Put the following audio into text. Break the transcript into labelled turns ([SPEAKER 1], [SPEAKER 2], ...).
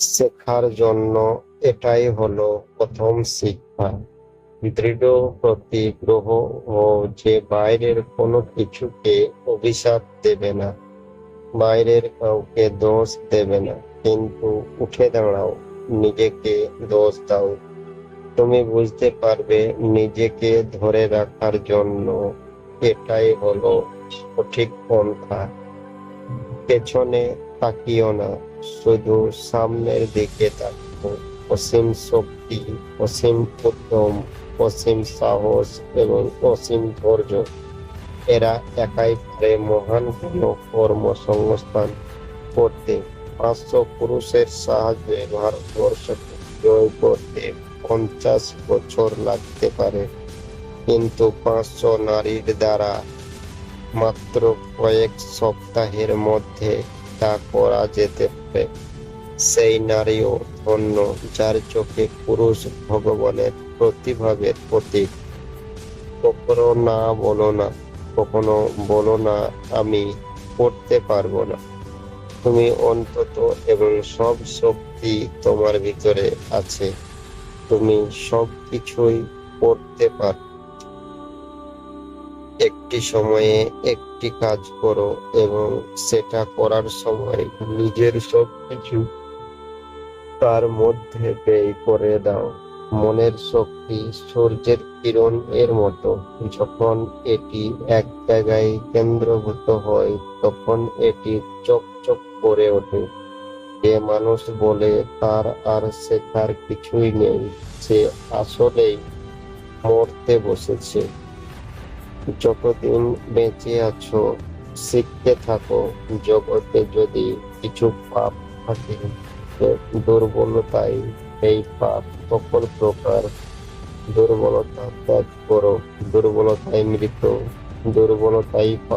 [SPEAKER 1] শেখার জন্য এটাই হলো প্রথম শিক্ষা। দৃঢ় প্রতিগ্রহ ও যে বাইরের কোনো কিছুকে অভিশাপ দেবে না, বাইরের কাউকে দোষ দেবে না, কিন্তু উঠে দাঁড়াও, নিজেকে দোষ দাও। তুমি বুঝতে পারবে নিজেকে ধরে রাখার জন্য এটাই হলো সঠিক পন্থা। পেছনে তাকিও না, শুধু সামনের দিকে তাকাও। অসীম শক্তি, অসীম উদ্যম, অসীম সাহস এবং অসীম ধৈর্য, এরা একাই পারে মহান কোনো কর্মসংস্থান করতে। 500 পুরুষের সাহায্যে ভারতবর্ষকে জয় করতে 50 বছর লাগতে পারে, কিন্তু 500 নারীর দ্বারা মাত্র কয়েক সপ্তাহের মধ্যে তা করা যেতে পারে। সেই নারীও ধন্য যার চোখে পুরুষ ভগবানের প্রতিভাবের প্রতীক। কখনো না বলো না, কখনো বলো না আমি করতে পারবো না। তুমি অন্তত এবং সব শক্তি তোমার ভিতরে আছে, তুমি সবকিছুই করতে পারো। একটি সময়ে একটি কাজ করো এবং সেটা করার সময় নিজের সবকিছু তার মধ্যে ব্যয় করে দাও। মনের শক্তি সূর্যের কিরণ এর মতো, যখন এটি এক জায়গায় কেন্দ্রভূত হয় তখন এটি চকচক করে ওঠে। যে মানুষ বলে তার আর শেখার কিছুই নেই, সে আসলেই মরতে বসেছে। যতদিন বেঁচে আছো শিখতে থাকো। জগতে যদি কিছু পাপ থাকে, দুর্বলতাই এই পাপ। সকল প্রকার দুর্বলতা ত্যাগ করো। দুর্বলতাই মৃত, দুর্বলতাই পাপ।